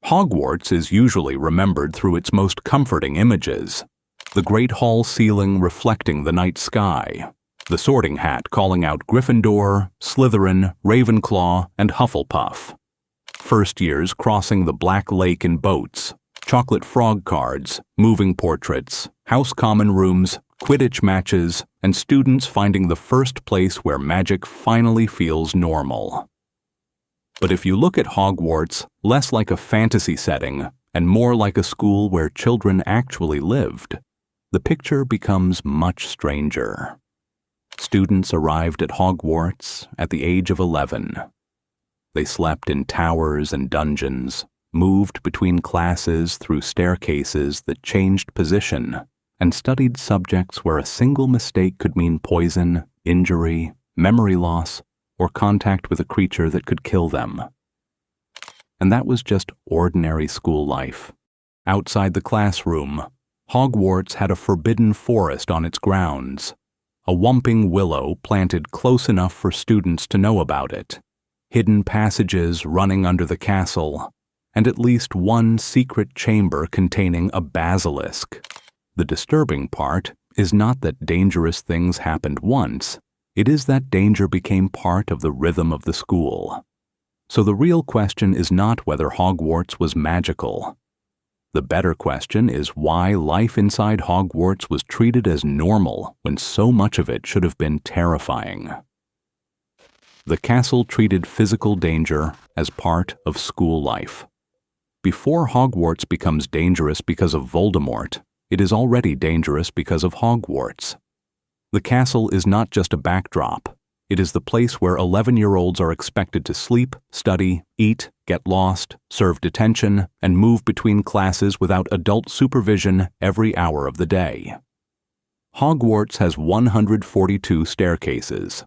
Hogwarts is usually remembered through its most comforting images. The great hall ceiling reflecting the night sky, the sorting hat calling out Gryffindor, Slytherin, Ravenclaw, and Hufflepuff. First years crossing the Black Lake in boats, chocolate frog cards, moving portraits, house common rooms, Quidditch matches, and students finding the first place where magic finally feels normal. But if you look at Hogwarts less like a fantasy setting and more like a school where children actually lived, the picture becomes much stranger. Students arrived at Hogwarts at the age of 11. They slept in towers and dungeons, moved between classes through staircases that changed position, and studied subjects where a single mistake could mean poison, injury, memory loss, or contact with a creature that could kill them. And that was just ordinary school life. Outside the classroom, Hogwarts had a forbidden forest on its grounds, a whomping willow planted close enough for students to know about it, hidden passages running under the castle, and at least one secret chamber containing a basilisk. The disturbing part is not that dangerous things happened once, it is that danger became part of the rhythm of the school. So the real question is not whether Hogwarts was magical. The better question is why life inside Hogwarts was treated as normal when so much of it should have been terrifying. The castle treated physical danger as part of school life. Before Hogwarts becomes dangerous because of Voldemort, it is already dangerous because of Hogwarts. The castle is not just a backdrop. It is the place where 11-year-olds are expected to sleep, study, eat, get lost, serve detention, and move between classes without adult supervision every hour of the day. Hogwarts has 142 staircases.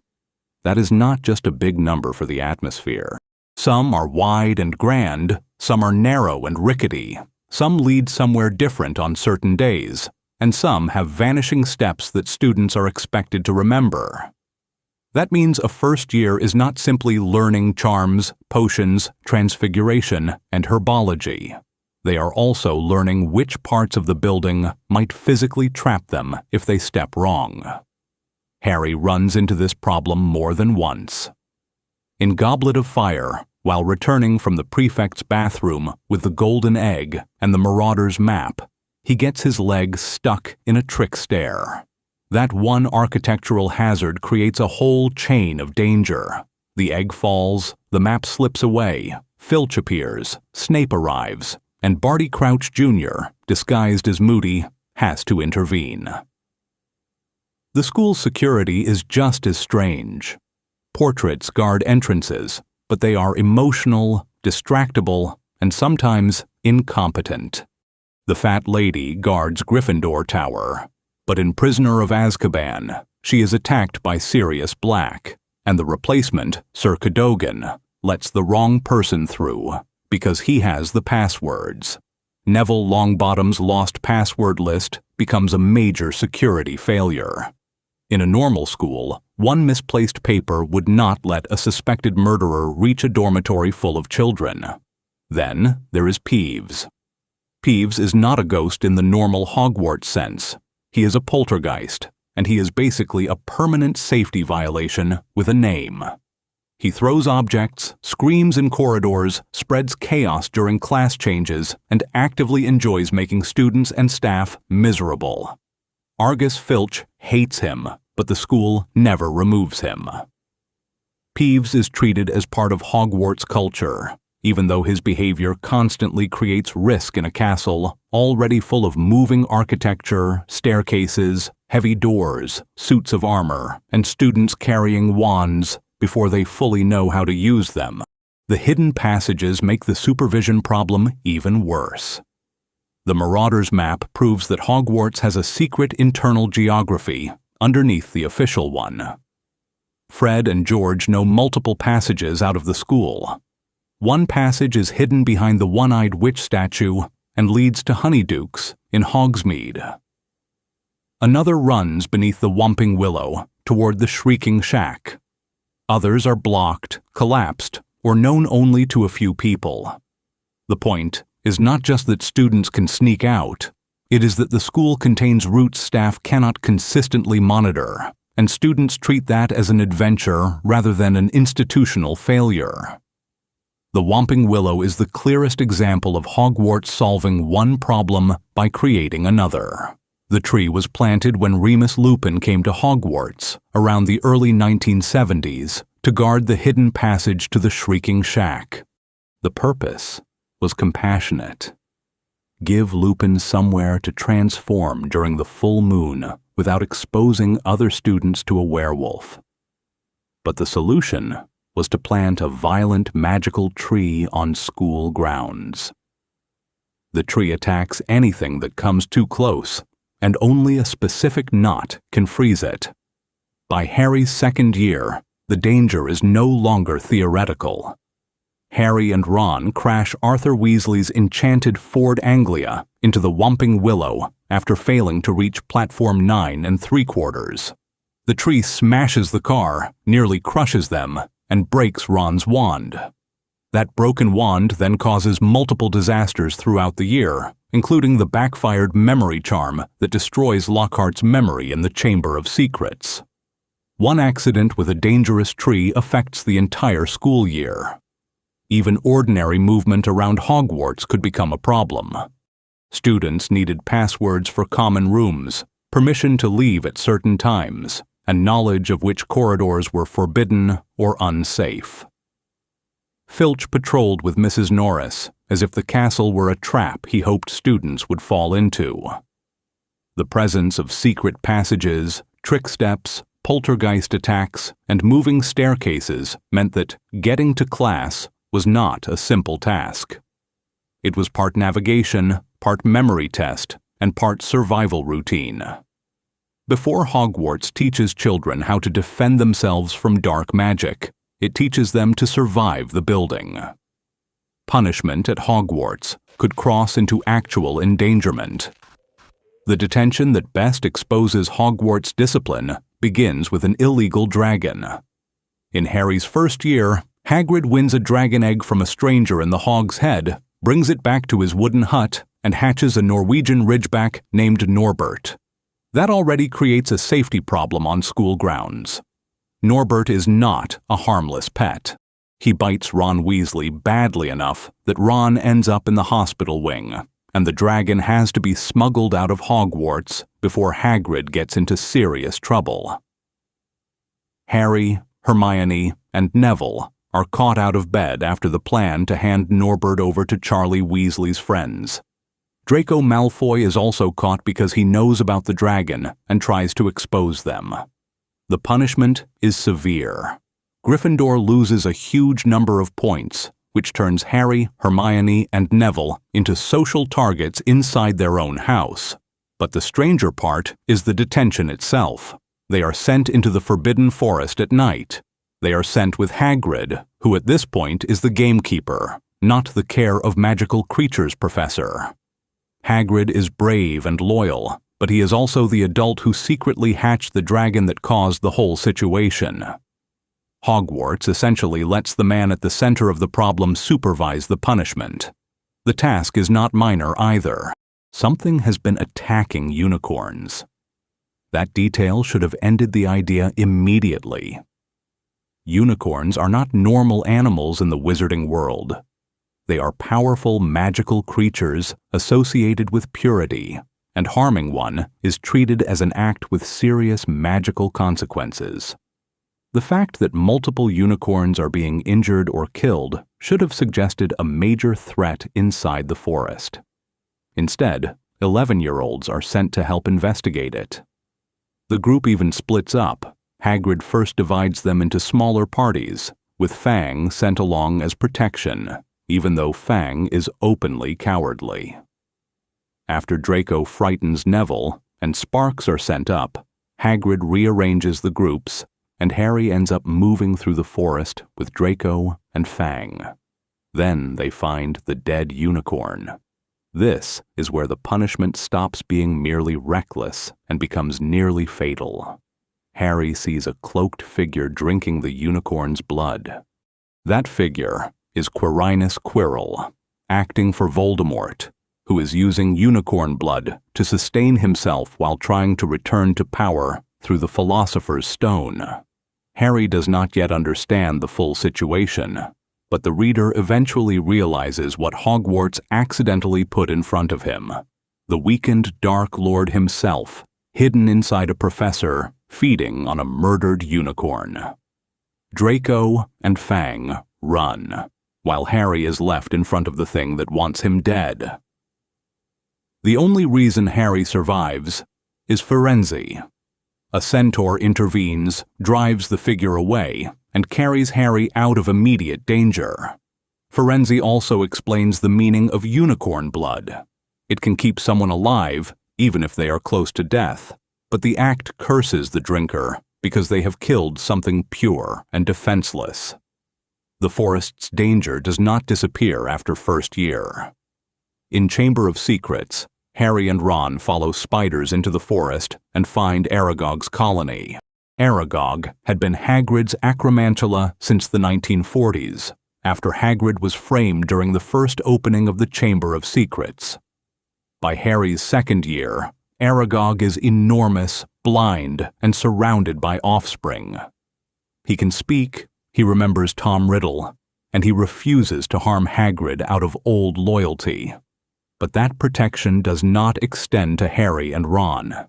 That is not just a big number for the atmosphere. Some are wide and grand, some are narrow and rickety, some lead somewhere different on certain days, and some have vanishing steps that students are expected to remember. That means a first year is not simply learning charms, potions, transfiguration, and herbology. They are also learning which parts of the building might physically trap them if they step wrong. Harry runs into this problem more than once. In Goblet of Fire, while returning from the prefect's bathroom with the golden egg and the Marauder's map, he gets his leg stuck in a trick stair. That one architectural hazard creates a whole chain of danger. The egg falls, the map slips away, Filch appears, Snape arrives, and Barty Crouch Jr., disguised as Moody, has to intervene. The school's security is just as strange. Portraits guard entrances, but they are emotional, distractible, and sometimes incompetent. The Fat Lady guards Gryffindor Tower, but in Prisoner of Azkaban, she is attacked by Sirius Black, and the replacement, Sir Cadogan, lets the wrong person through because he has the passwords. Neville Longbottom's lost password list becomes a major security failure. In a normal school, one misplaced paper would not let a suspected murderer reach a dormitory full of children. Then there is Peeves. Peeves is not a ghost in the normal Hogwarts sense. He is a poltergeist, and he is basically a permanent safety violation with a name. He throws objects, screams in corridors, spreads chaos during class changes, and actively enjoys making students and staff miserable. Argus Filch hates him, but the school never removes him. Peeves is treated as part of Hogwarts culture, even though his behavior constantly creates risk in a castle already full of moving architecture, staircases, heavy doors, suits of armor, and students carrying wands before they fully know how to use them. The hidden passages make the supervision problem even worse. The Marauder's map proves that Hogwarts has a secret internal geography underneath the official one. Fred and George know multiple passages out of the school. One passage is hidden behind the one-eyed witch statue and leads to Honeydukes in Hogsmeade. Another runs beneath the Whomping Willow toward the Shrieking Shack. Others are blocked, collapsed, or known only to a few people. The point is not just that students can sneak out, it is that the school contains routes staff cannot consistently monitor, and students treat that as an adventure rather than an institutional failure. The Whomping Willow is the clearest example of Hogwarts solving one problem by creating another. The tree was planted when Remus Lupin came to Hogwarts around the early 1970s to guard the hidden passage to the Shrieking Shack. The purpose was compassionate. Give Lupin somewhere to transform during the full moon without exposing other students to a werewolf. But the solution was to plant a violent magical tree on school grounds. The tree attacks anything that comes too close, and only a specific knot can freeze it. By Harry's second year, the danger is no longer theoretical. Harry and Ron crash Arthur Weasley's enchanted Ford Anglia into the Whomping Willow after failing to reach platform 9 3/4. The tree smashes the car, nearly crushes them, and breaks Ron's wand. That broken wand then causes multiple disasters throughout the year, including the backfired memory charm that destroys Lockhart's memory in the Chamber of Secrets. One accident with a dangerous tree affects the entire school year. Even ordinary movement around Hogwarts could become a problem. Students needed passwords for common rooms, permission to leave at certain times, and knowledge of which corridors were forbidden or unsafe. Filch patrolled with Mrs. Norris as if the castle were a trap he hoped students would fall into. The presence of secret passages, trick steps, poltergeist attacks, and moving staircases meant that getting to class was not a simple task. It was part navigation, part memory test, and part survival routine. Before Hogwarts teaches children how to defend themselves from dark magic, it teaches them to survive the building. Punishment at Hogwarts could cross into actual endangerment. The detention that best exposes Hogwarts discipline begins with an illegal dragon. In Harry's first year, Hagrid wins a dragon egg from a stranger in the Hog's Head, brings it back to his wooden hut, and hatches a Norwegian ridgeback named Norbert. That already creates a safety problem on school grounds. Norbert is not a harmless pet. He bites Ron Weasley badly enough that Ron ends up in the hospital wing, and the dragon has to be smuggled out of Hogwarts before Hagrid gets into serious trouble. Harry, Hermione, and Neville are caught out of bed after the plan to hand Norbert over to Charlie Weasley's friends. Draco Malfoy is also caught because he knows about the dragon and tries to expose them. The punishment is severe. Gryffindor loses a huge number of points, which turns Harry, Hermione, and Neville into social targets inside their own house. But the stranger part is the detention itself. They are sent into the Forbidden Forest at night. They are sent with Hagrid, who at this point is the gamekeeper, not the care of magical creatures professor. Hagrid is brave and loyal, but he is also the adult who secretly hatched the dragon that caused the whole situation. Hogwarts essentially lets the man at the center of the problem supervise the punishment. The task is not minor either. Something has been attacking unicorns. That detail should have ended the idea immediately. Unicorns are not normal animals in the wizarding world. They are powerful magical creatures associated with purity, and harming one is treated as an act with serious magical consequences. The fact that multiple unicorns are being injured or killed should have suggested a major threat inside the forest. Instead, 11-year-olds are sent to help investigate it. The group even splits up. Hagrid first divides them into smaller parties, with Fang sent along as protection, even though Fang is openly cowardly. After Draco frightens Neville and sparks are sent up, Hagrid rearranges the groups, and Harry ends up moving through the forest with Draco and Fang. Then they find the dead unicorn. This is where the punishment stops being merely reckless and becomes nearly fatal. Harry sees a cloaked figure drinking the unicorn's blood. That figure is Quirinus Quirrell, acting for Voldemort, who is using unicorn blood to sustain himself while trying to return to power through the Philosopher's Stone. Harry does not yet understand the full situation, but the reader eventually realizes what Hogwarts accidentally put in front of him: the weakened Dark Lord himself, hidden inside a professor feeding on a murdered unicorn. Draco and Fang run, while Harry is left in front of the thing that wants him dead. The only reason Harry survives is Firenze. A centaur intervenes, drives the figure away, and carries Harry out of immediate danger. Firenze also explains the meaning of unicorn blood. It can keep someone alive, even if they are close to death, but the act curses the drinker because they have killed something pure and defenseless. The forest's danger does not disappear after first year. In Chamber of Secrets, Harry and Ron follow spiders into the forest and find Aragog's colony. Aragog had been Hagrid's acromantula since the 1940s, after Hagrid was framed during the first opening of the Chamber of Secrets. By Harry's second year, Aragog is enormous, blind, and surrounded by offspring. He can speak, he remembers Tom Riddle, and he refuses to harm Hagrid out of old loyalty. But that protection does not extend to Harry and Ron.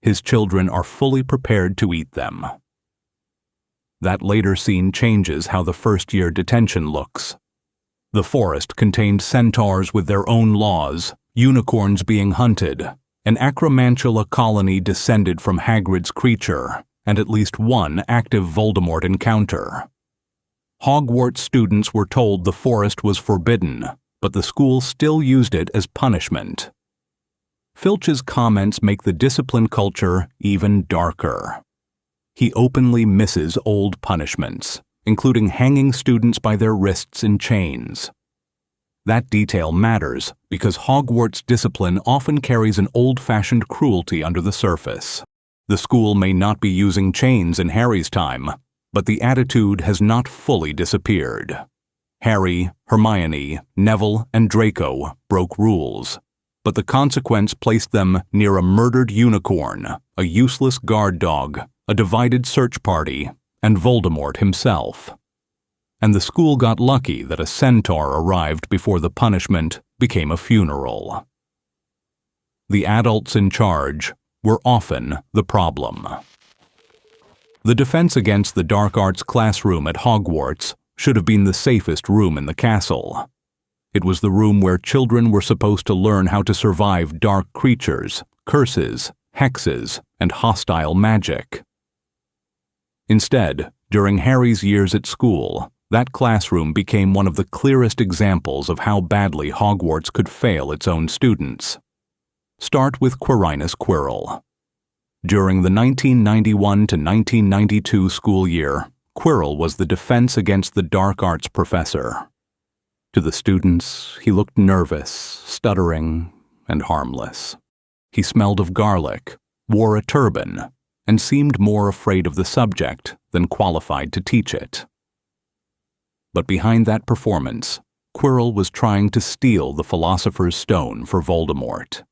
His children are fully prepared to eat them. That later scene changes how the first-year detention looks. The forest contained centaurs with their own laws, unicorns being hunted, an acromantula colony descended from Hagrid's creature, and at least one active Voldemort encounter. Hogwarts students were told the forest was forbidden, but the school still used it as punishment. Filch's comments make the discipline culture even darker. He openly misses old punishments, including hanging students by their wrists in chains. That detail matters because Hogwarts discipline often carries an old-fashioned cruelty under the surface. The school may not be using chains in Harry's time, but the attitude has not fully disappeared. Harry, Hermione, Neville, and Draco broke rules, but the consequence placed them near a murdered unicorn, a useless guard dog, a divided search party, and Voldemort himself. And the school got lucky that a centaur arrived before the punishment became a funeral. The adults in charge were often the problem. The defense against the dark arts classroom at Hogwarts should have been the safest room in the castle. It was the room where children were supposed to learn how to survive dark creatures, curses, hexes, and hostile magic. Instead, during Harry's years at school, that classroom became one of the clearest examples of how badly Hogwarts could fail its own students. Start with Quirinus Quirrell. During the 1991 to 1992 school year, Quirrell was the defense against the dark arts professor. To the students, he looked nervous, stuttering, and harmless. He smelled of garlic, wore a turban, and seemed more afraid of the subject than qualified to teach it. But behind that performance, Quirrell was trying to steal the Philosopher's Stone for Voldemort.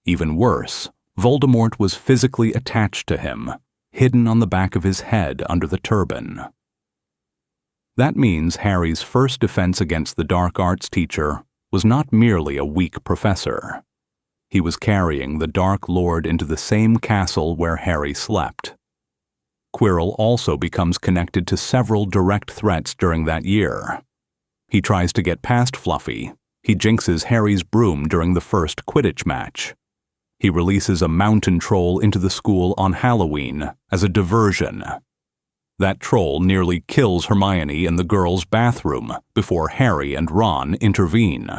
Even worse, Voldemort was physically attached to him, hidden on the back of his head under the turban. That means Harry's first defense against the dark arts teacher was not merely a weak professor. He was carrying the Dark Lord into the same castle where Harry slept. Quirrell also becomes connected to several direct threats during that year. He tries to get past Fluffy. He jinxes Harry's broom during the first Quidditch match. He releases a mountain troll into the school on Halloween as a diversion. That troll nearly kills Hermione in the girls' bathroom before Harry and Ron intervene.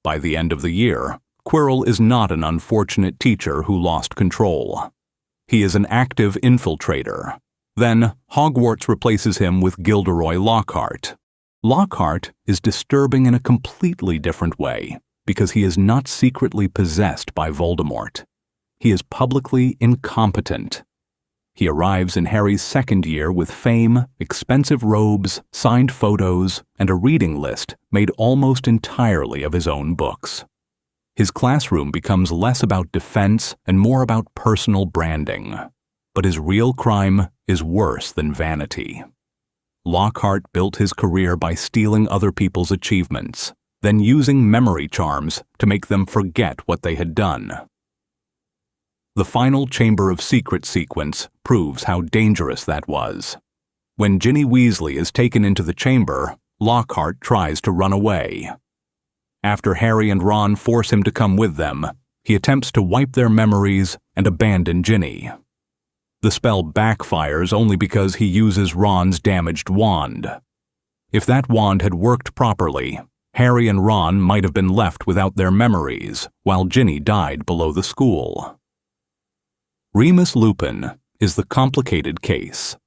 By the end of the year, Quirrell is not an unfortunate teacher who lost control. He is an active infiltrator. Then, Hogwarts replaces him with Gilderoy Lockhart. Lockhart is disturbing in a completely different way, because he is not secretly possessed by Voldemort. He is publicly incompetent. He arrives in Harry's second year with fame, expensive robes, signed photos, and a reading list made almost entirely of his own books. His classroom becomes less about defense and more about personal branding. But his real crime is worse than vanity. Lockhart built his career by stealing other people's achievements, then using memory charms to make them forget what they had done. The final Chamber of Secrets sequence proves how dangerous that was. When Ginny Weasley is taken into the chamber, Lockhart tries to run away. After Harry and Ron force him to come with them, he attempts to wipe their memories and abandon Ginny. The spell backfires only because he uses Ron's damaged wand. If that wand had worked properly, Harry and Ron might have been left without their memories, while Ginny died below the school. Remus Lupin is the complicated case.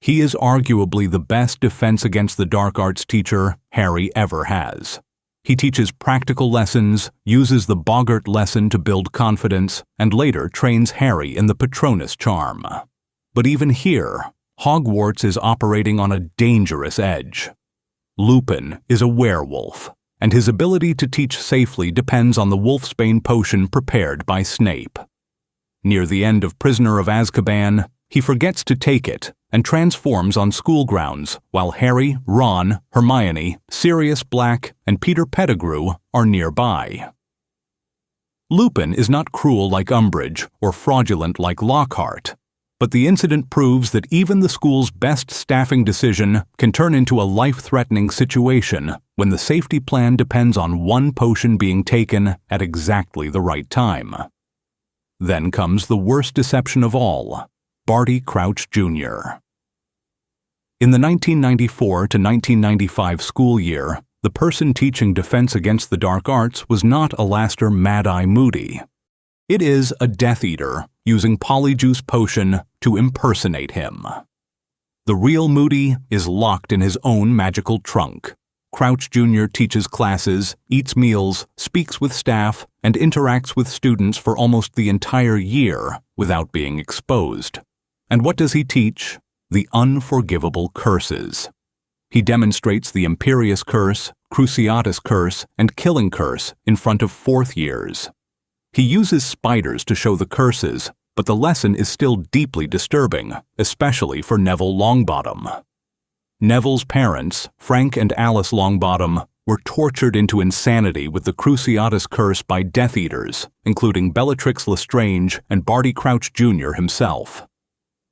He is arguably the best defense against the dark arts teacher Harry ever has. He teaches practical lessons, uses the Boggart lesson to build confidence, and later trains Harry in the Patronus charm. But even here, Hogwarts is operating on a dangerous edge. Lupin is a werewolf, and his ability to teach safely depends on the Wolfsbane potion prepared by Snape. Near the end of Prisoner of Azkaban, he forgets to take it and transforms on school grounds while Harry, Ron, Hermione, Sirius Black, and Peter Pettigrew are nearby. Lupin is not cruel like Umbridge or fraudulent like Lockhart, but the incident proves that even the school's best staffing decision can turn into a life-threatening situation when the safety plan depends on one potion being taken at exactly the right time. Then comes the worst deception of all, Barty Crouch Jr. In the 1994 to 1995 school year, the person teaching Defense Against the Dark Arts was not Alastor Mad-Eye Moody. It is a Death Eater using Polyjuice Potion to impersonate him. The real Moody is locked in his own magical trunk. Crouch Jr. teaches classes, eats meals, speaks with staff, and interacts with students for almost the entire year without being exposed. And what does he teach? The unforgivable curses. He demonstrates the Imperious Curse, Cruciatus Curse, and Killing Curse in front of fourth years. He uses spiders to show the curses, but the lesson is still deeply disturbing, especially for Neville Longbottom. Neville's parents, Frank and Alice Longbottom, were tortured into insanity with the Cruciatus Curse by Death Eaters, including Bellatrix Lestrange and Barty Crouch Jr. himself.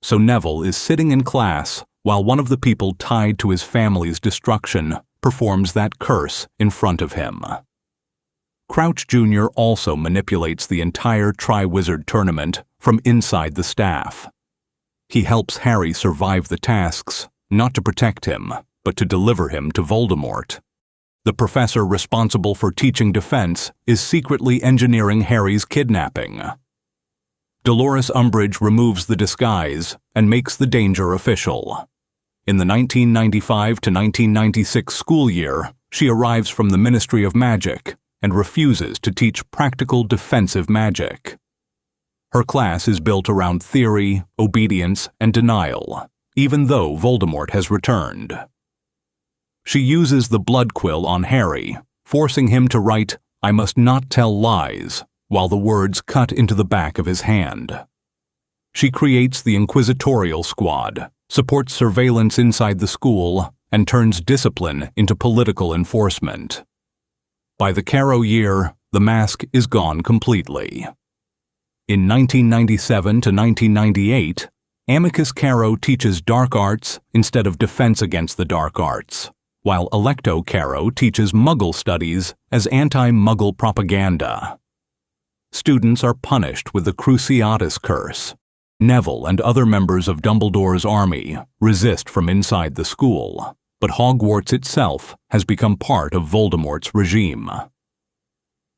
So Neville is sitting in class while one of the people tied to his family's destruction performs that curse in front of him. Crouch Jr. also manipulates the entire Triwizard Tournament from inside the staff. He helps Harry survive the tasks, not to protect him, but to deliver him to Voldemort. The professor responsible for teaching defense is secretly engineering Harry's kidnapping. Dolores Umbridge removes the disguise and makes the danger official. In the 1995 to 1996 school year, she arrives from the Ministry of Magic and refuses to teach practical defensive magic. Her class is built around theory, obedience, and denial, even though Voldemort has returned. She uses the blood quill on Harry, forcing him to write, "I must not tell lies," while the words cut into the back of his hand. She creates the Inquisitorial Squad, supports surveillance inside the school, and turns discipline into political enforcement. By the Caro year, the mask is gone completely. In 1997 to 1998, Amicus Caro teaches dark arts instead of defense against the dark arts, while Electo Caro teaches Muggle studies as anti-Muggle propaganda. Students are punished with the Cruciatus Curse. Neville and other members of Dumbledore's army resist from inside the school, but Hogwarts itself has become part of Voldemort's regime.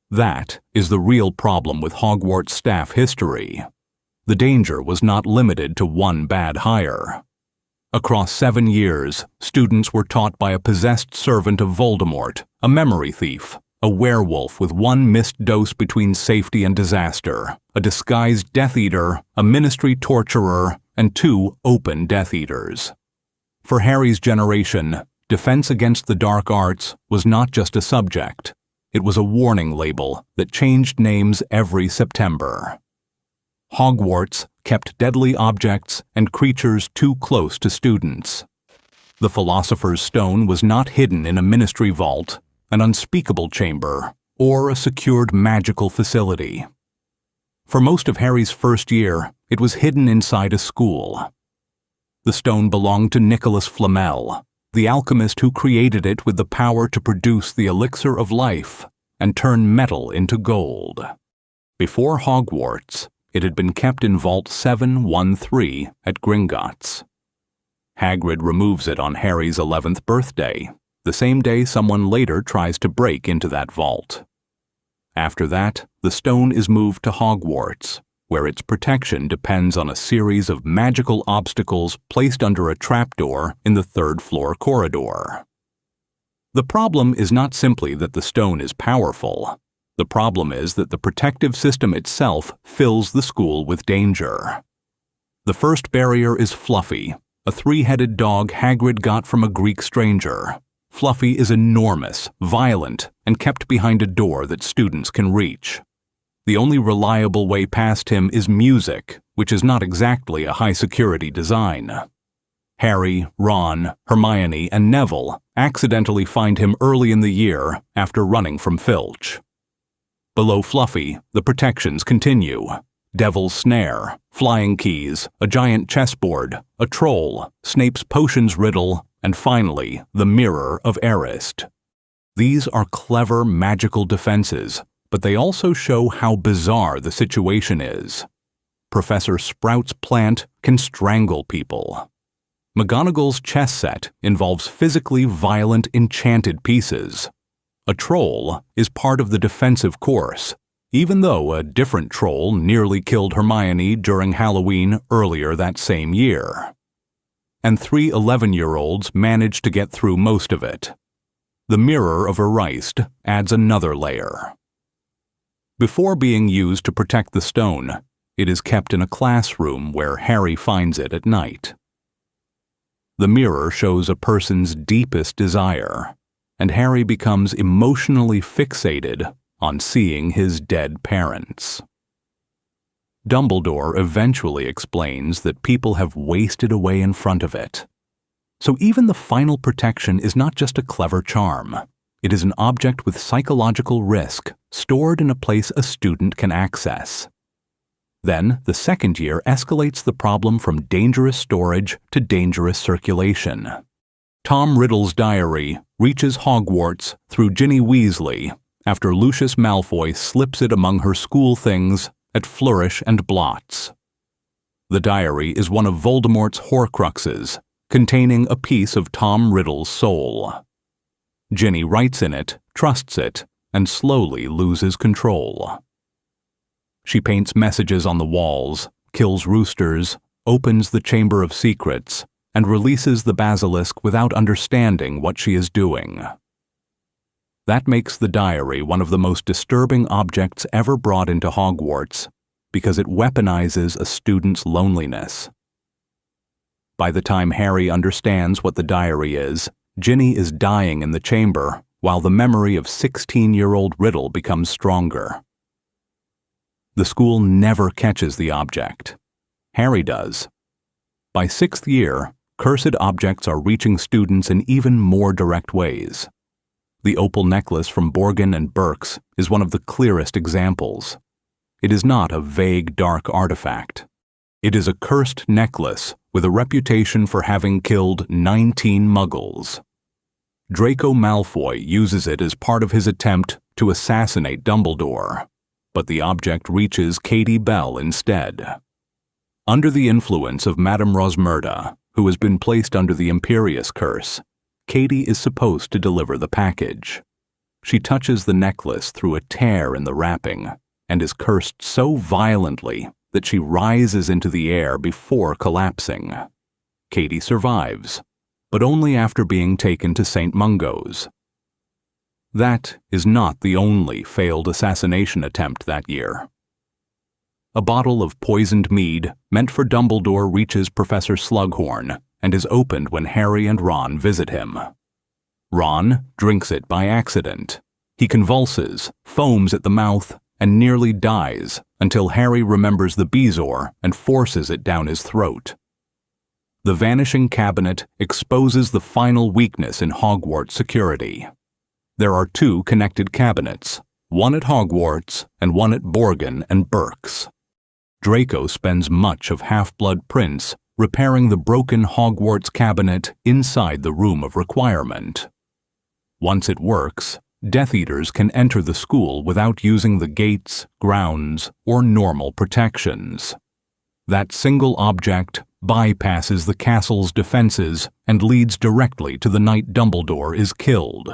That is the real problem with Hogwarts staff history. The danger was not limited to one bad hire. Across 7 years, students were taught by a possessed servant of Voldemort, a memory thief, a werewolf with one missed dose between safety and disaster, a disguised Death Eater, a ministry torturer, and 2 open Death Eaters. For Harry's generation, defense against the dark arts was not just a subject, it was a warning label that changed names every September. Hogwarts kept deadly objects and creatures too close to students. The Philosopher's Stone was not hidden in a ministry vault, an unspeakable chamber, or a secured magical facility. For most of Harry's first year, it was hidden inside a school. The stone belonged to Nicholas Flamel, the alchemist who created it with the power to produce the elixir of life and turn metal into gold. Before Hogwarts, it had been kept in Vault 713 at Gringotts. Hagrid removes it on Harry's 11th birthday, the same day someone later tries to break into that vault. After that, the stone is moved to Hogwarts, where its protection depends on a series of magical obstacles placed under a trapdoor in the 3rd-floor corridor. The problem is not simply that the stone is powerful. The problem is that the protective system itself fills the school with danger. The first barrier is Fluffy, a 3-headed dog Hagrid got from a Greek stranger. Fluffy is enormous, violent, and kept behind a door that students can reach. The only reliable way past him is music, which is not exactly a high-security design. Harry, Ron, Hermione, and Neville accidentally find him early in the year after running from Filch. Below Fluffy, the protections continue. Devil's Snare, flying keys, a giant chessboard, a troll, Snape's potions riddle, and finally, the Mirror of Erist. These are clever magical defenses, but they also show how bizarre the situation is. Professor Sprout's plant can strangle people. McGonagall's chess set involves physically violent enchanted pieces. A troll is part of the defensive course, even though a different troll nearly killed Hermione during Halloween earlier that same year. And 3 11-year-olds managed to get through most of it. The Mirror of Erist adds another layer. Before being used to protect the stone, it is kept in a classroom where Harry finds it at night. The mirror shows a person's deepest desire, and Harry becomes emotionally fixated on seeing his dead parents. Dumbledore eventually explains that people have wasted away in front of it. So even the final protection is not just a clever charm. It is an object with psychological risk, stored in a place a student can access. Then, the second year escalates the problem from dangerous storage to dangerous circulation. Tom Riddle's diary reaches Hogwarts through Ginny Weasley after Lucius Malfoy slips it among her school things at Flourish and Blots. The diary is one of Voldemort's Horcruxes, containing a piece of Tom Riddle's soul. Ginny writes in it, trusts it, and slowly loses control. She paints messages on the walls, kills roosters, opens the Chamber of Secrets, and releases the basilisk without understanding what she is doing. That makes the diary one of the most disturbing objects ever brought into Hogwarts, because it weaponizes a student's loneliness. By the time Harry understands what the diary is, Ginny is dying in the chamber, while the memory of 16-year-old Riddle becomes stronger. The school never catches the object. Harry does. By 6th year, cursed objects are reaching students in even more direct ways. The opal necklace from Borgin and Burke's is one of the clearest examples. It is not a vague, dark artifact. It is a cursed necklace with a reputation for having killed 19 Muggles. Draco Malfoy uses it as part of his attempt to assassinate Dumbledore, but the object reaches Katie Bell instead. Under the influence of Madame Rosmerta, who has been placed under the Imperius Curse, Katie is supposed to deliver the package. She touches the necklace through a tear in the wrapping and is cursed so violently that she rises into the air before collapsing. Katie survives, but only after being taken to St. Mungo's. That is not the only failed assassination attempt that year. A bottle of poisoned mead meant for Dumbledore reaches Professor Slughorn and is opened when Harry and Ron visit him. Ron drinks it by accident. He convulses, foams at the mouth, and nearly dies until Harry remembers the Bezoar and forces it down his throat. The Vanishing Cabinet exposes the final weakness in Hogwarts security. There are 2 connected cabinets, one at Hogwarts and one at Borgin and Berks. Draco spends much of Half-Blood Prince repairing the broken Hogwarts cabinet inside the Room of Requirement. Once it works, Death Eaters can enter the school without using the gates, grounds, or normal protections. That single object bypasses the castle's defenses and leads directly to the night Dumbledore is killed.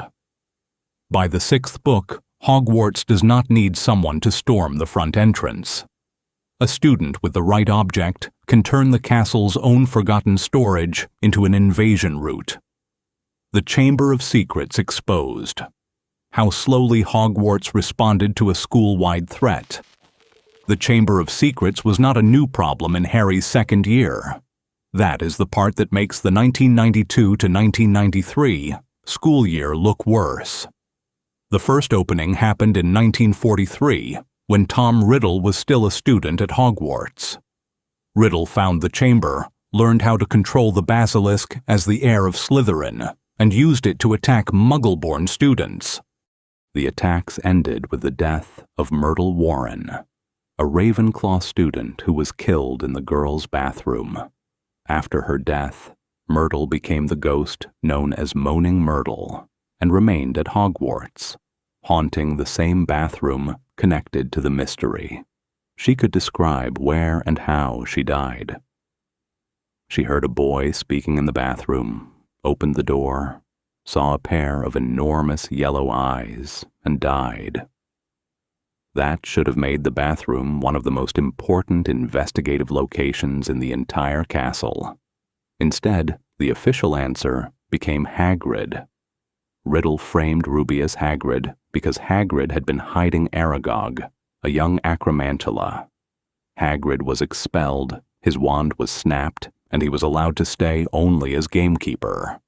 By the 6th book, Hogwarts does not need someone to storm the front entrance. A student with the right object can turn the castle's own forgotten storage into an invasion route. The Chamber of Secrets exposed. How slowly Hogwarts responded to a school-wide threat. The Chamber of Secrets was not a new problem in Harry's 2nd year. That is the part that makes the 1992 to 1993 school year look worse. The first opening happened in 1943, when Tom Riddle was still a student at Hogwarts. Riddle found the chamber, learned how to control the basilisk as the heir of Slytherin, and used it to attack Muggle-born students. The attacks ended with the death of Myrtle Warren, a Ravenclaw student who was killed in the girls' bathroom. After her death, Myrtle became the ghost known as Moaning Myrtle and remained at Hogwarts, haunting the same bathroom connected to the mystery. She could describe where and how she died. She heard a boy speaking in the bathroom, opened the door, saw a pair of enormous yellow eyes, and died. That should have made the bathroom one of the most important investigative locations in the entire castle. Instead, the official answer became Hagrid. Riddle framed Ruby as Hagrid because Hagrid had been hiding Aragog, a young acromantula. Hagrid was expelled, his wand was snapped, and he was allowed to stay only as gamekeeper.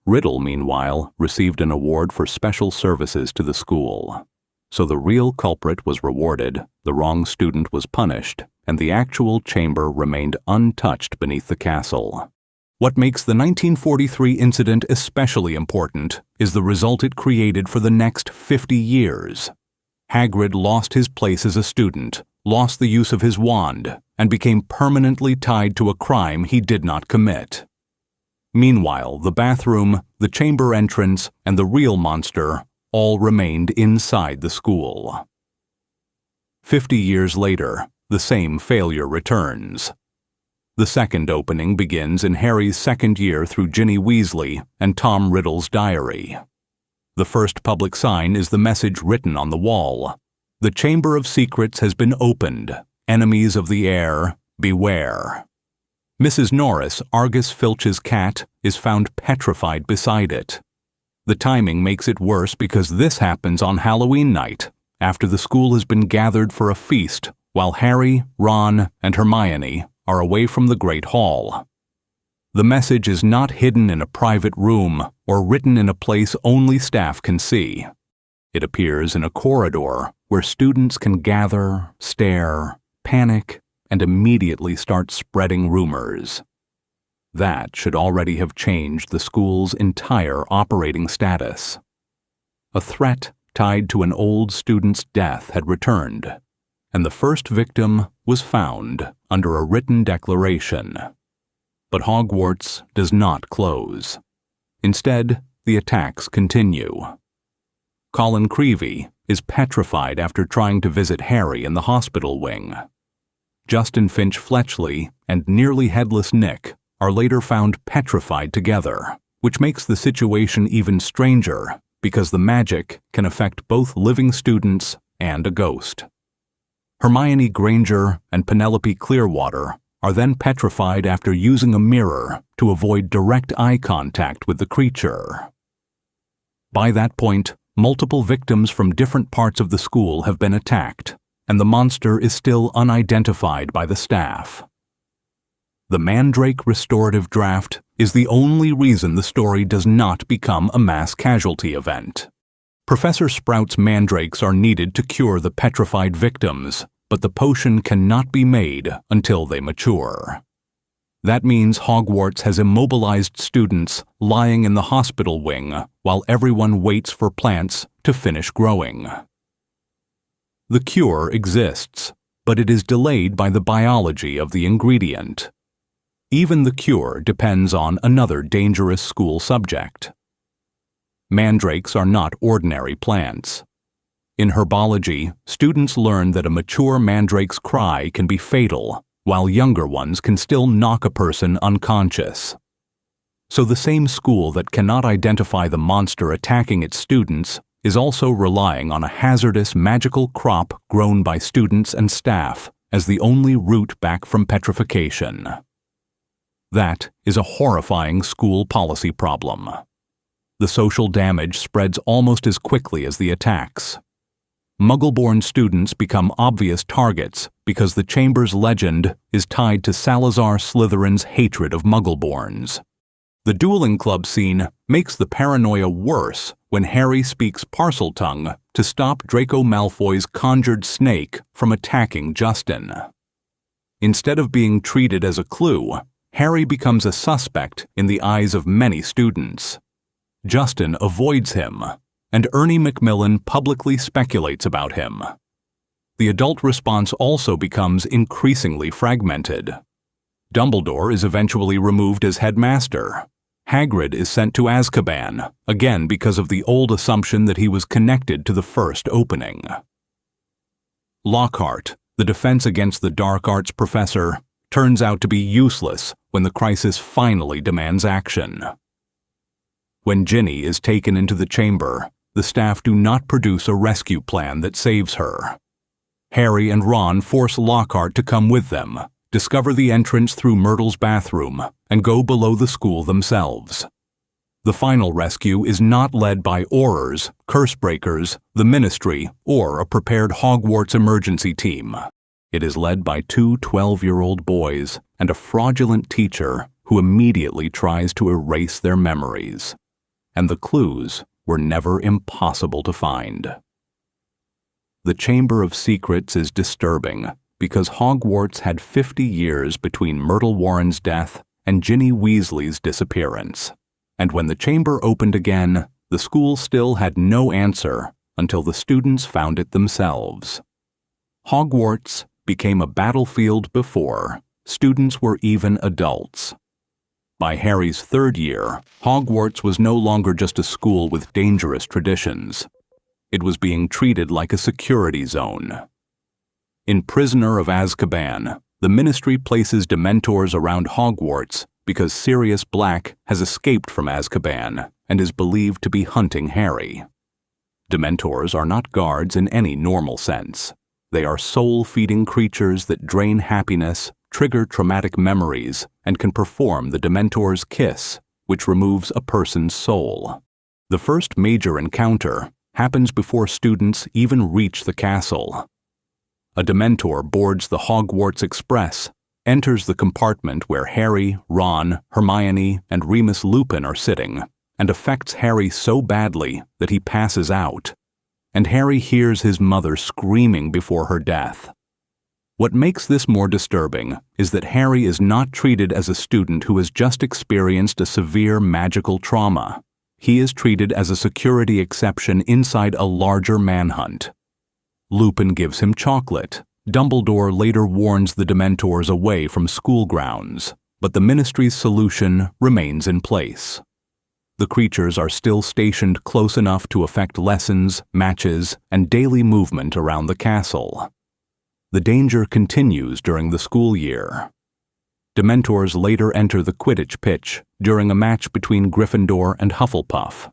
Riddle, meanwhile, received an award for special services to the school. So the real culprit was rewarded, the wrong student was punished, and the actual chamber remained untouched beneath the castle. What makes the 1943 incident especially important is the result it created for the next 50 years. Hagrid lost his place as a student, lost the use of his wand, and became permanently tied to a crime he did not commit. Meanwhile, the bathroom, the chamber entrance, and the real monster all remained inside the school. 50 years later, the same failure returns. The second opening begins in Harry's 2nd year through Ginny Weasley and Tom Riddle's diary. The first public sign is the message written on the wall. The Chamber of Secrets has been opened. Enemies of the heir, beware. Mrs. Norris, Argus Filch's cat, is found petrified beside it. The timing makes it worse because this happens on Halloween night, after the school has been gathered for a feast, while Harry, Ron, and Hermione are away from the Great Hall. The message is not hidden in a private room or written in a place only staff can see. It appears in a corridor where students can gather, stare, panic, and immediately start spreading rumors. That should already have changed the school's entire operating status. A threat tied to an old student's death had returned, and the first victim was found under a written declaration. But Hogwarts does not close. Instead, the attacks continue. Colin Creevey is petrified after trying to visit Harry in the hospital wing. Justin Finch Fletchley and Nearly Headless Nick are later found petrified together, which makes the situation even stranger because the magic can affect both living students and a ghost. Hermione Granger and Penelope Clearwater are then petrified after using a mirror to avoid direct eye contact with the creature. By that point, multiple victims from different parts of the school have been attacked, and the monster is still unidentified by the staff. The Mandrake restorative draft is the only reason the story does not become a mass casualty event. Professor Sprout's mandrakes are needed to cure the petrified victims, but the potion cannot be made until they mature. That means Hogwarts has immobilized students lying in the hospital wing while everyone waits for plants to finish growing. The cure exists, but it is delayed by the biology of the ingredient. Even the cure depends on another dangerous school subject. Mandrakes are not ordinary plants. In herbology, students learn that a mature mandrake's cry can be fatal, while younger ones can still knock a person unconscious. So the same school that cannot identify the monster attacking its students is also relying on a hazardous magical crop grown by students and staff as the only route back from petrification. That is a horrifying school policy problem. The social damage spreads almost as quickly as the attacks. Muggle-born students become obvious targets because the Chamber's legend is tied to Salazar Slytherin's hatred of Muggle-borns. The dueling club scene makes the paranoia worse when Harry speaks Parseltongue to stop Draco Malfoy's conjured snake from attacking Justin. Instead of being treated as a clue, Harry becomes a suspect in the eyes of many students. Justin avoids him, and Ernie Macmillan publicly speculates about him. The adult response also becomes increasingly fragmented. Dumbledore is eventually removed as headmaster. Hagrid is sent to Azkaban, again because of the old assumption that he was connected to the first opening. Lockhart, the defense against the dark arts professor, turns out to be useless when the crisis finally demands action. When Ginny is taken into the chamber, the staff do not produce a rescue plan that saves her. Harry and Ron force Lockhart to come with them, discover the entrance through Myrtle's bathroom, and go below the school themselves. The final rescue is not led by Aurors, Cursebreakers, the Ministry, or a prepared Hogwarts emergency team. It is led by two 12-year-old boys and a fraudulent teacher who immediately tries to erase their memories. And the clues were never impossible to find. The Chamber of Secrets is disturbing because Hogwarts had 50 years between Myrtle Warren's death and Ginny Weasley's disappearance. And when the chamber opened again, the school still had no answer until the students found it themselves. Hogwarts became a battlefield before students were even adults. By Harry's third year, Hogwarts was no longer just a school with dangerous traditions. It was being treated like a security zone. In Prisoner of Azkaban, the Ministry places Dementors around Hogwarts because Sirius Black has escaped from Azkaban and is believed to be hunting Harry. Dementors are not guards in any normal sense. They are soul-feeding creatures that drain happiness, trigger traumatic memories, and can perform the Dementor's kiss, which removes a person's soul. The first major encounter happens before students even reach the castle. A Dementor boards the Hogwarts Express, enters the compartment where Harry, Ron, Hermione, and Remus Lupin are sitting, and affects Harry so badly that he passes out. And Harry hears his mother screaming before her death. What makes this more disturbing is that Harry is not treated as a student who has just experienced a severe magical trauma. He is treated as a security exception inside a larger manhunt. Lupin gives him chocolate. Dumbledore later warns the Dementors away from school grounds, but the Ministry's solution remains in place. The creatures are still stationed close enough to affect lessons, matches, and daily movement around the castle. The danger continues during the school year. Dementors later enter the Quidditch pitch during a match between Gryffindor and Hufflepuff.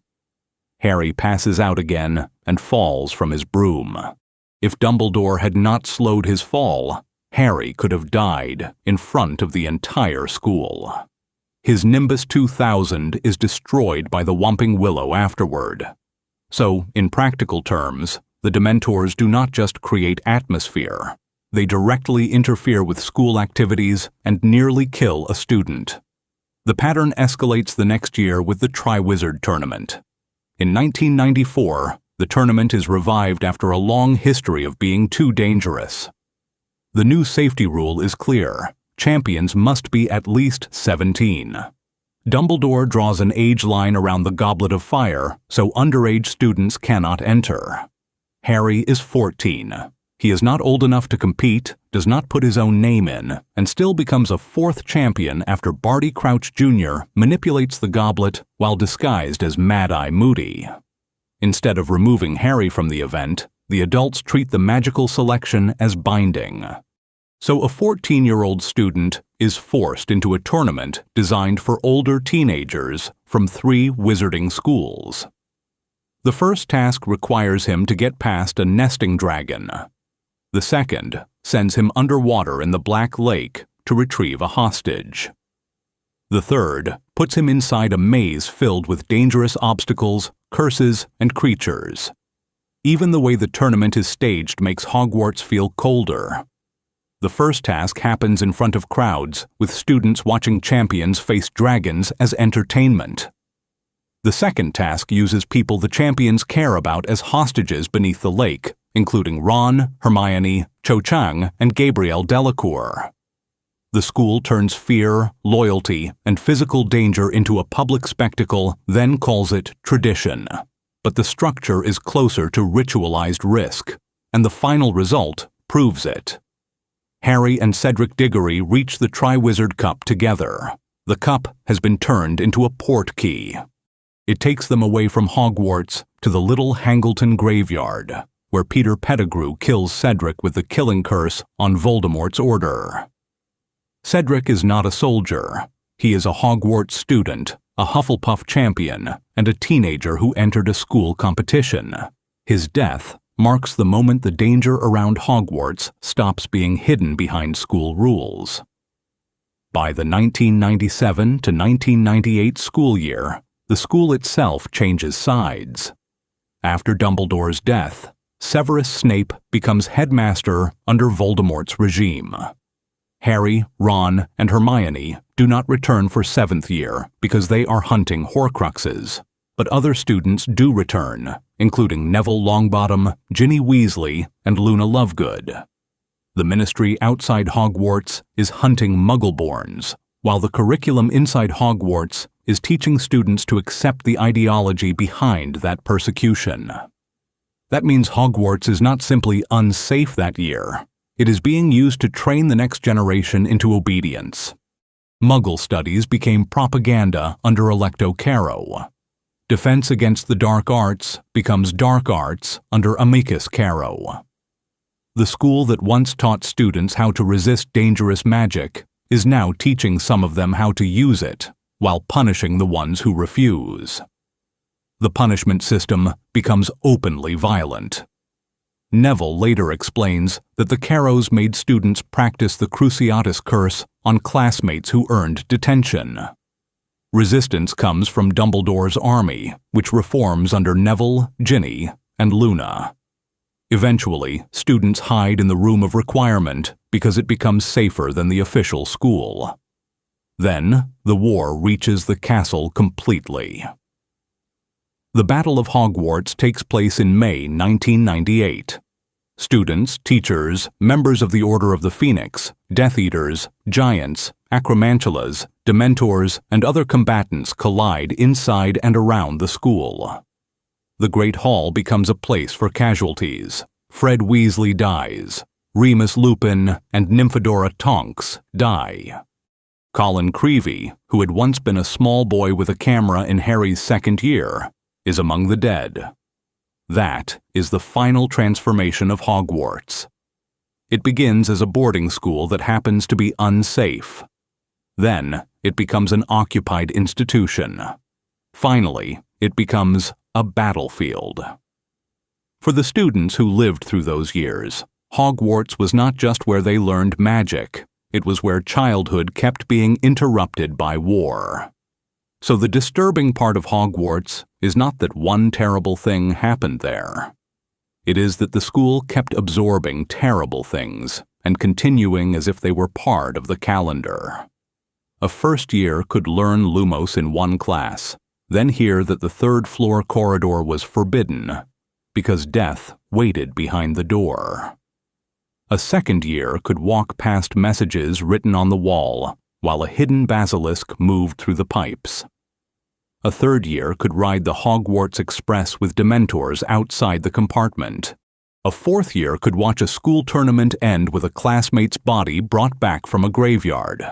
Harry passes out again and falls from his broom. If Dumbledore had not slowed his fall, Harry could have died in front of the entire school. His Nimbus 2000 is destroyed by the Whomping Willow afterward. So, in practical terms, The Dementors do not just create atmosphere. They directly interfere with school activities and nearly kill a student. The pattern escalates the next year with the Triwizard Tournament. In 1994, the tournament is revived after a long history of being too dangerous. The new safety rule is clear. Champions must be at least 17. Dumbledore draws an age line around the Goblet of Fire, so underage students cannot enter. Harry is 14. He is not old enough to compete, does not put his own name in, and still becomes a 4th champion after Barty Crouch Jr. manipulates the goblet while disguised as Mad-Eye Moody. Instead of removing Harry from the event, the adults treat the magical selection as binding. So a 14-year-old student is forced into a tournament designed for older teenagers from 3 wizarding schools. The first task requires him to get past a nesting dragon. The second sends him underwater in the Black Lake to retrieve a hostage. The third puts him inside a maze filled with dangerous obstacles, curses, and creatures. Even the way the tournament is staged makes Hogwarts feel colder. The first task happens in front of crowds, with students watching champions face dragons as entertainment. The second task uses people the champions care about as hostages beneath the lake, including Ron, Hermione, Cho Chang, and Gabrielle Delacour. The school turns fear, loyalty, and physical danger into a public spectacle, then calls it tradition. But the structure is closer to ritualized risk, and the final result proves it. Harry and Cedric Diggory reach the Triwizard Cup together. The cup has been turned into a port key. It takes them away from Hogwarts to the Little Hangleton graveyard, where Peter Pettigrew kills Cedric with the killing curse on Voldemort's order. Cedric is not a soldier. He is a Hogwarts student, a Hufflepuff champion, and a teenager who entered a school competition. His death marks the moment the danger around Hogwarts stops being hidden behind school rules. By the 1997 to 1998 school year, the school itself changes sides. After Dumbledore's death, Severus Snape becomes headmaster under Voldemort's regime. Harry, Ron, and Hermione do not return for 7th year because they are hunting Horcruxes, but other students do return, including Neville Longbottom, Ginny Weasley, and Luna Lovegood. The ministry outside Hogwarts is hunting Muggleborns, while the curriculum inside Hogwarts is teaching students to accept the ideology behind that persecution. That means Hogwarts is not simply unsafe that year. It is being used to train the next generation into obedience. Muggle studies became propaganda under Electo Caro. Defense against the dark arts becomes dark arts under Amicus Caro. The school that once taught students how to resist dangerous magic is now teaching some of them how to use it, while punishing the ones who refuse. The punishment system becomes openly violent. Neville later explains that the Caros made students practice the Cruciatus Curse on classmates who earned detention. Resistance comes from Dumbledore's army, which reforms under Neville, Ginny, and Luna. Eventually, students hide in the Room of Requirement because it becomes safer than the official school. Then, the war reaches the castle completely. The Battle of Hogwarts takes place in May 1998. Students, teachers, members of the Order of the Phoenix, Death Eaters, Giants, Acromantulas, Dementors, and other combatants collide inside and around the school. The Great Hall becomes a place for casualties. Fred Weasley dies. Remus Lupin and Nymphadora Tonks die. Colin Creevey, who had once been a small boy with a camera in Harry's 2nd year, is among the dead. That is the final transformation of Hogwarts. It begins as a boarding school that happens to be unsafe. Then, it becomes an occupied institution. Finally, it becomes a battlefield. For the students who lived through those years, Hogwarts was not just where they learned magic, it was where childhood kept being interrupted by war. So the disturbing part of Hogwarts is not that one terrible thing happened there. It is that the school kept absorbing terrible things and continuing as if they were part of the calendar. A first year could learn Lumos in one class, then hear that the third-floor corridor was forbidden because death waited behind the door. A second year could walk past messages written on the wall while a hidden basilisk moved through the pipes. A third year could ride the Hogwarts Express with Dementors outside the compartment. A fourth year could watch a school tournament end with a classmate's body brought back from a graveyard.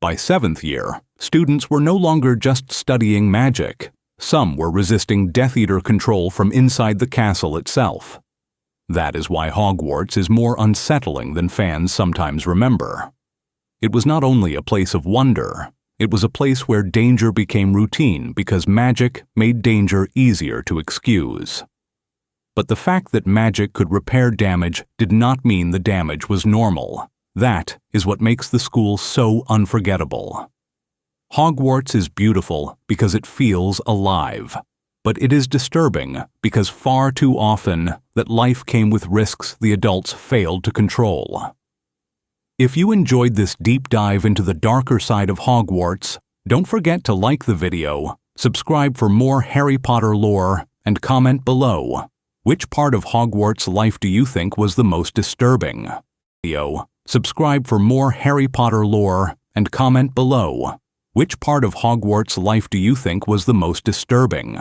By seventh year, students were no longer just studying magic. Some were resisting Death Eater control from inside the castle itself. That is why Hogwarts is more unsettling than fans sometimes remember. It was not only a place of wonder, it was a place where danger became routine because magic made danger easier to excuse. But the fact that magic could repair damage did not mean the damage was normal. That is what makes the school so unforgettable. Hogwarts is beautiful because it feels alive, but it is disturbing because far too often that life came with risks the adults failed to control. If you enjoyed this deep dive into the darker side of Hogwarts, don't forget to like the video, subscribe for more Harry Potter lore, and comment below. Which part of Hogwarts life do you think was the most disturbing? Subscribe for more Harry Potter lore, and comment below. Which part of Hogwarts life do you think was the most disturbing?